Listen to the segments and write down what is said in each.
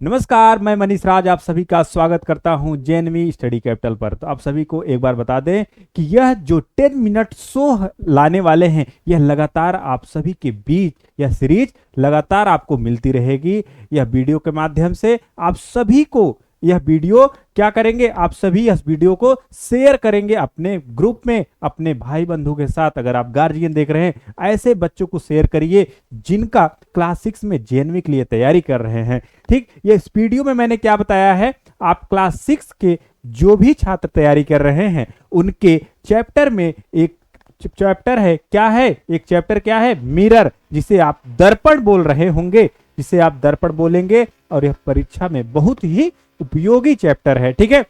नमस्कार, मैं मनीष राज आप सभी का स्वागत करता हूं जेएनवी स्टडी कैपिटल पर। तो आप सभी को एक बार बता दें कि यह जो 10 मिनट शो लाने वाले हैं, यह लगातार आप सभी के बीच यह सीरीज लगातार आपको मिलती रहेगी। यह वीडियो के माध्यम से आप सभी को यह वीडियो क्या करेंगे, आप सभी इस वीडियो को शेयर करेंगे अपने ग्रुप में, अपने भाई बंधु के साथ। अगर आप गार्जियन देख रहे हैं, ऐसे बच्चों को शेयर करिए जिनका क्लास 6 में जेएनवी के लिए तैयारी कर रहे हैं। ठीक, ये इस वीडियो में मैंने क्या बताया है, आप क्लास 6 के जो भी छात्र तैयारी कर रहे हैं उनके चैप्टर में एक चैप्टर है, क्या है, एक चैप्टर क्या है, मिरर, जिसे आप दर्पण बोल रहे होंगे, जिसे आप दर्पण बोलेंगे। और यह परीक्षा में बहुत ही उपयोगी चैप्टर है। ठीक है,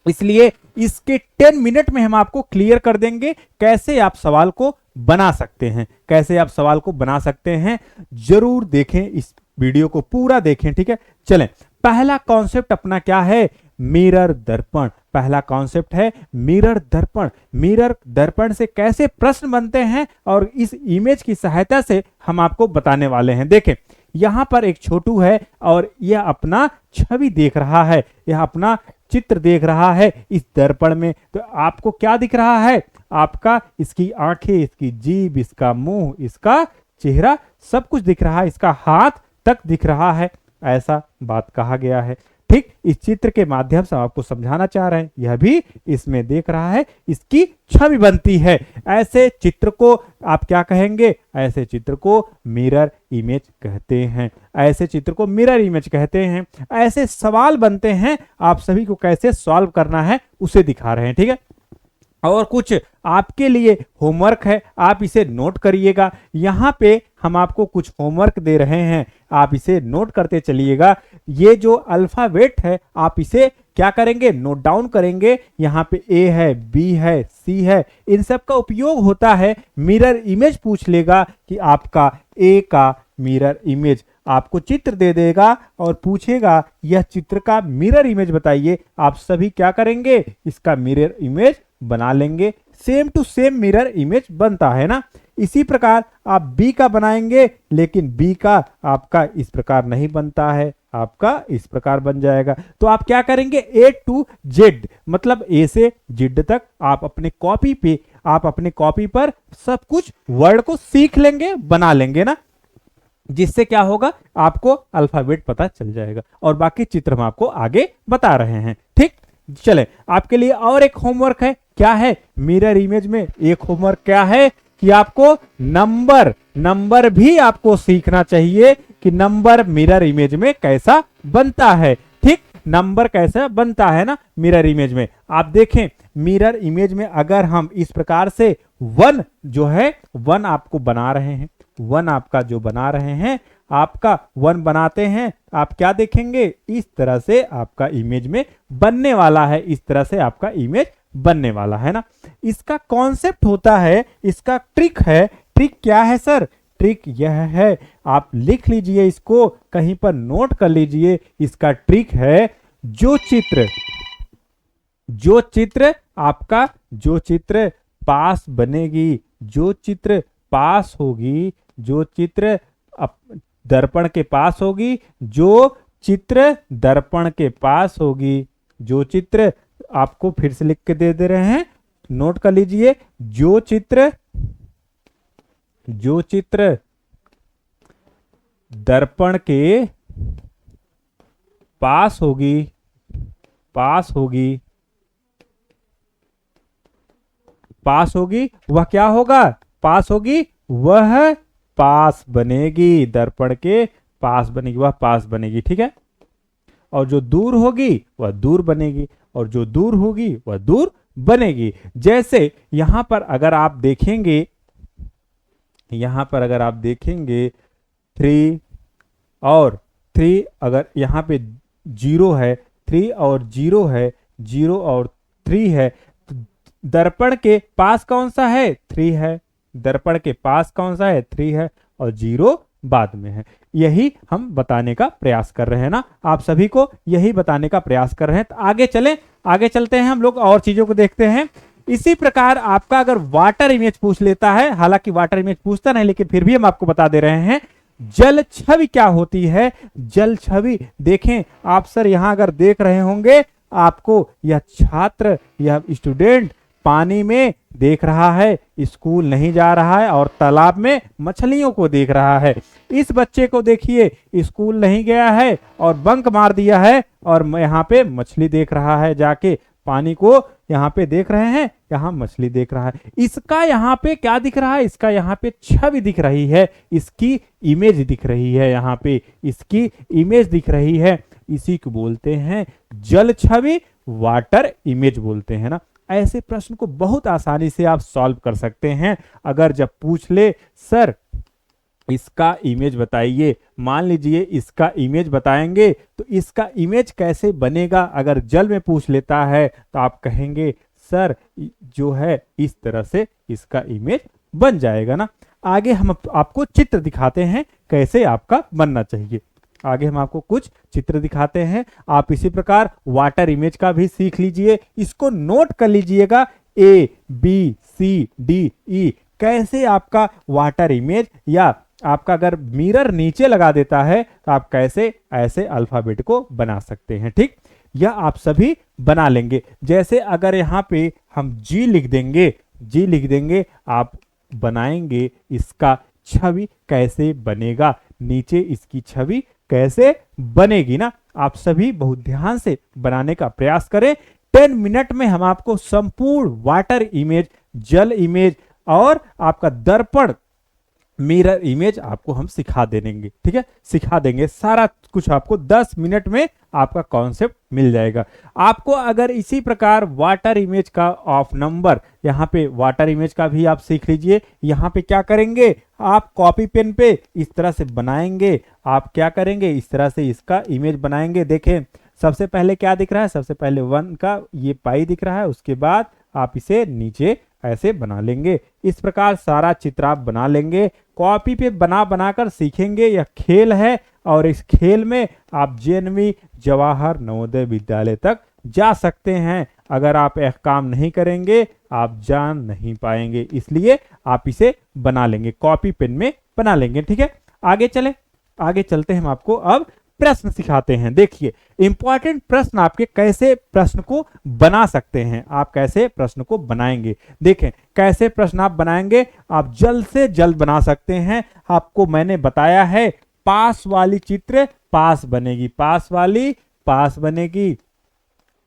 इसलिए इसके 10 मिनट में हम आपको क्लियर कर देंगे कैसे आप सवाल को बना सकते हैं, कैसे आप सवाल को बना सकते हैं। जरूर देखें, इस वीडियो को पूरा देखें। ठीक है, चलें। पहला कॉन्सेप्ट अपना क्या है, मिरर दर्पण। पहला कॉन्सेप्ट है मिरर दर्पण। मिरर दर्पण से कैसे प्रश्न बनते हैं और इस इमेज की सहायता से हम आपको बताने वाले हैं। देखें, यहां पर एक छोटू है और यह अपना छवि देख रहा है, यह अपना चित्र देख रहा है इस दर्पण में। तो आपको क्या दिख रहा है, आपका इसकी आंखें, इसकी जीभ, इसका मुंह, इसका चेहरा, सब कुछ दिख रहा है, इसका हाथ तक दिख रहा है, ऐसा बात कहा गया है। ठीक, इस चित्र के माध्यम से आपको समझाना चाह रहे हैं, यह भी इसमें देख रहा है, इसकी छवि बनती है। ऐसे चित्र को आप क्या कहेंगे, ऐसे चित्र को मिरर इमेज कहते हैं, ऐसे चित्र को मिरर इमेज कहते हैं। ऐसे सवाल बनते हैं, आप सभी को कैसे सॉल्व करना है उसे दिखा रहे हैं। ठीक है, और कुछ आपके लिए होमवर्क है, आप इसे नोट करिएगा। यहां पे हम आपको कुछ होमवर्क दे रहे हैं, आप इसे नोट करते चलिएगा। ये जो अल्फाबेट है आप इसे क्या करेंगे, नोट डाउन करेंगे। यहाँ पे ए है, बी है, सी है, इन सब का उपयोग होता है। मिरर इमेज पूछ लेगा कि आपका ए का मिरर इमेज, आपको चित्र दे देगा और पूछेगा यह चित्र का मिरर इमेज बताइए। आप सभी क्या करेंगे, इसका मिरर इमेज बना लेंगे। Same to same mirror image बनता है ना। इसी प्रकार आप बी का बनाएंगे, लेकिन बी का आपका इस प्रकार नहीं बनता है, आपका इस प्रकार बन जाएगा। तो आप क्या करेंगे, ए टू जेड, मतलब ए से जेड तक आप अपने कॉपी पर सब कुछ वर्ड को सीख लेंगे, बना लेंगे ना, जिससे क्या होगा, आपको अल्फाबेट पता चल जाएगा और बाकी चित्र हम आपको आगे बता रहे हैं। ठीक, चले, आपके लिए और एक होमवर्क है। क्या है, मिरर इमेज में एक होमवर्क क्या है कि आपको नंबर भी आपको सीखना चाहिए कि नंबर मिरर इमेज में कैसा बनता है। ठीक, नंबर कैसा बनता है ना मिरर इमेज में। आप देखें, मिरर इमेज में अगर हम इस प्रकार से वन जो है, वन आपको बना रहे हैं, वन आपका जो बना रहे हैं, आपका वन बनाते हैं, आप क्या देखेंगे, इस तरह से आपका इमेज में बनने वाला है, इस तरह से आपका इमेज बनने वाला है ना। इसका कॉन्सेप्ट होता है, इसका ट्रिक है। ट्रिक क्या है सर, ट्रिक यह है, आप लिख लीजिए, इसको कहीं पर नोट कर लीजिए। इसका ट्रिक है, जो चित्र पास बनेगी, जो चित्र पास होगी, जो चित्र दर्पण के पास होगी, जो चित्र दर्पण के पास होगी, जो चित्र, आपको फिर से लिख के दे रहे हैं, नोट कर लीजिए, जो चित्र दर्पण के पास होगी, वह क्या होगा, पास होगी, वह पास बनेगी, दर्पण के पास बनेगी, वह पास बनेगी। ठीक है, और जो दूर होगी वह दूर बनेगी, और जो दूर होगी वह दूर बनेगी। जैसे यहां पर अगर आप देखेंगे, 3 और 3, अगर यहां पे 0 है, 3 और 0 है, 0 और 3 है, तो दर्पण के पास कौन सा है, 3 है, दर्पण के पास कौन सा है, 3 है, और 0 बाद में है। यही हम बताने का प्रयास कर रहे हैं ना, आप सभी को यही बताने का प्रयास कर रहे हैं। तो आगे चलते हैं, हम लोग और चीजों को देखते हैं। इसी प्रकार आपका अगर वाटर इमेज पूछ लेता है, हालांकि वाटर इमेज पूछता नहीं, लेकिन फिर भी हम आपको बता दे रहे हैं, जल छवि क्या होती है? जल छवि देखें आप सर, यहां अगर देख रहे होंगे आपको, यह छात्र, यह स्टूडेंट पानी में देख रहा है, स्कूल नहीं जा रहा है और तालाब में मछलियों को देख रहा है। इस बच्चे को देखिए, स्कूल नहीं गया है और बंक मार दिया है और यहाँ पे मछली देख रहा है, जाके पानी को यहाँ पे देख रहे हैं, यहाँ मछली देख रहा है। इसका यहाँ पे क्या दिख रहा है? इसका यहाँ पे छवि दिख रही है, इसकी इमेज दिख रही है, यहाँ पे इसकी इमेज दिख रही है। इसी को बोलते हैं जल छवि, वाटर इमेज बोलते हैं ना। ऐसे प्रश्न को बहुत आसानी से आप सॉल्व कर सकते हैं। अगर जब पूछ ले सर इसका इमेज बताइए, मान लीजिए इसका इमेज बताएंगे तो इसका इमेज कैसे बनेगा? अगर जल में पूछ लेता है तो आप कहेंगे सर जो है इस तरह से इसका इमेज बन जाएगा ना। आगे हम आपको चित्र दिखाते हैं कैसे आपका बनना चाहिए। आगे हम आपको कुछ चित्र दिखाते हैं। आप इसी प्रकार वाटर इमेज का भी सीख लीजिए, इसको नोट कर लीजिएगा। A B C D E कैसे आपका वाटर इमेज, या आपका अगर मिरर नीचे लगा देता है तो आप कैसे ऐसे अल्फाबेट को बना सकते हैं। ठीक, यह आप सभी बना लेंगे। जैसे अगर यहाँ पे हम G लिख देंगे, आप बनाएंगे इसका छवि कैसे बनेगा, नीचे इसकी छवि कैसे बनेगी ना। आप सभी बहुत ध्यान से बनाने का प्रयास करें। 10 मिनट में हम आपको संपूर्ण वाटर इमेज, जल इमेज और आपका दर्पण मिरर इमेज आपको हम सिखा देंगे। ठीक है, सिखा देंगे सारा कुछ आपको 10 मिनट में आपका कॉन्सेप्ट मिल जाएगा। आपको अगर इसी प्रकार वाटर इमेज का ऑफ नंबर, यहाँ पे वाटर इमेज का भी आप सीख लीजिए। यहाँ पे क्या करेंगे, आप कॉपी पेन पे इस तरह से बनाएंगे। आप क्या करेंगे, इस तरह से इसका इमेज बनाएंगे। देखें सबसे पहले क्या दिख रहा है, सबसे पहले 1 का ये पाई दिख रहा है, उसके बाद आप इसे नीचे ऐसे बना लेंगे। इस प्रकार सारा चित्र आप बना लेंगे, कॉपी पे बनाकर सीखेंगे। यह खेल है और इस खेल में आप जेएनवी जवाहर नवोदय विद्यालय तक जा सकते हैं। अगर आप यह काम नहीं करेंगे आप जान नहीं पाएंगे, इसलिए आप इसे बना लेंगे, कॉपी पेन में बना लेंगे। ठीक है, आगे चलते हैं। हम आपको अब प्रश्न सिखाते हैं। देखिए इंपॉर्टेंट प्रश्न, आपके कैसे प्रश्न को बना सकते हैं, आप कैसे प्रश्न को बनाएंगे। देखें कैसे प्रश्न आप बनाएंगे, आप जल्द से जल्द बना सकते हैं। आपको मैंने बताया है पास वाली चित्र पास बनेगी, पास वाली पास बनेगी,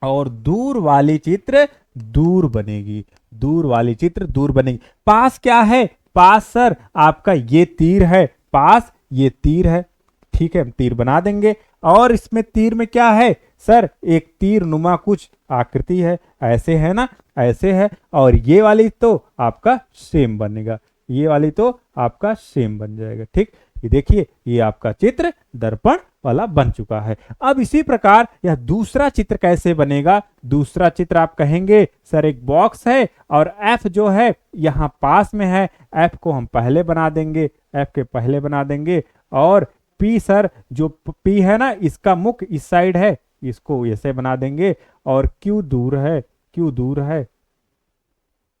और दूर वाली चित्र दूर बनेगी, दूर वाली चित्र दूर बनेगी। पास क्या है, पास सर आपका ये तीर है, पास ये तीर है। ठीक है, हम तीर बना देंगे। और इसमें तीर में क्या है सर, एक तीर नुमा कुछ आकृति है, ऐसे है ना, ऐसे है। और ये वाली तो आपका सेम बनेगा, ये वाली तो आपका सेम बन जाएगा। ठीक, ये देखिए ये आपका चित्र दर्पण वाला बन चुका है। अब इसी प्रकार यह दूसरा चित्र कैसे बनेगा। दूसरा चित्र आप कहेंगे सर एक बॉक्स है और एफ जो है यहाँ पास में है, एफ को हम पहले बना देंगे, एफ के पहले बना देंगे। और पी सर, जो पी है ना इसका मुख इस साइड है, इसको ऐसे बना देंगे। और क्यू दूर है, क्यू दूर है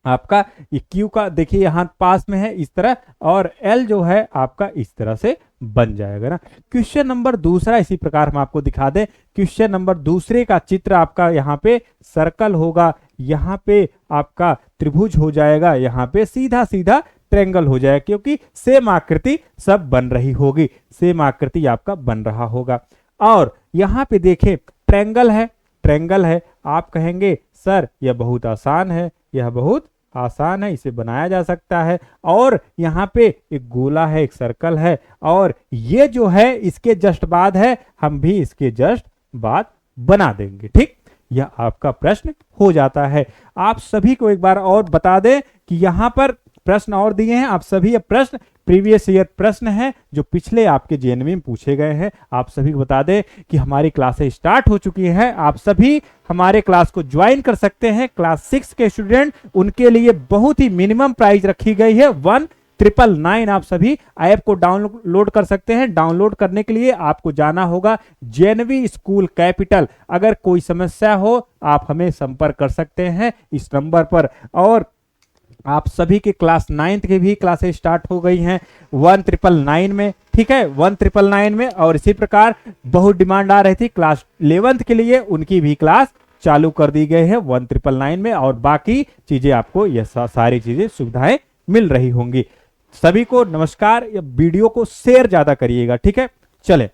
आपका, ये क्यू का देखिए यहाँ पास में है इस तरह, और एल जो है आपका इस तरह से बन जाएगा ना। क्वेश्चन नंबर दूसरा इसी प्रकार हम आपको दिखा दें। क्वेश्चन नंबर दूसरे का चित्र आपका यहाँ पे सर्कल होगा, यहाँ पे आपका त्रिभुज हो जाएगा, यहाँ पे सीधा सीधा ट्रायंगल हो जाएगा, क्योंकि सेम आकृति सब बन रही होगी, सेम आकृति आपका बन रहा होगा। और यहाँ पे देखें ट्रायंगल है, ट्रायंगल है। आप कहेंगे सर यह बहुत आसान है, यह बहुत आसान है, इसे बनाया जा सकता है। और यहाँ पे एक गोला है, एक सर्कल है, और ये जो है इसके जस्ट बाद है, हम भी इसके जस्ट बाद बना देंगे। ठीक, यह आपका प्रश्न हो जाता है। आप सभी को एक बार और बता दें कि यहाँ पर प्रश्न और दिए हैं, आप सभी ये प्रश्न प्रीवियस ईयर प्रश्न है जो पिछले आपके जेएनवी में पूछे गए हैं। आप सभी को बता दें कि हमारी क्लासें स्टार्ट हो चुकी हैं, आप सभी हमारे क्लास को ज्वाइन कर सकते हैं। क्लास 6 के स्टूडेंट, उनके लिए बहुत ही मिनिमम प्राइस रखी गई है 1999। आप सभी ऐप को डाउनलोड कर सकते हैं। डाउनलोड करने के लिए आपको जाना होगा जेएनवी स्कूल कैपिटल। अगर कोई समस्या हो आप हमें संपर्क कर सकते हैं इस नंबर पर। और आप सभी के क्लास 9th के भी क्लासेस स्टार्ट हो गई हैं 1999 में, ठीक है, 1999 में। और इसी प्रकार बहुत डिमांड आ रही थी क्लास 11th के लिए, उनकी भी क्लास चालू कर दी गई है 1999 में। और बाकी चीजें आपको यह सारी चीजें सुविधाएं मिल रही होंगी। सभी को नमस्कार। वीडियो को शेयर ज्यादा करिएगा, ठीक है। चले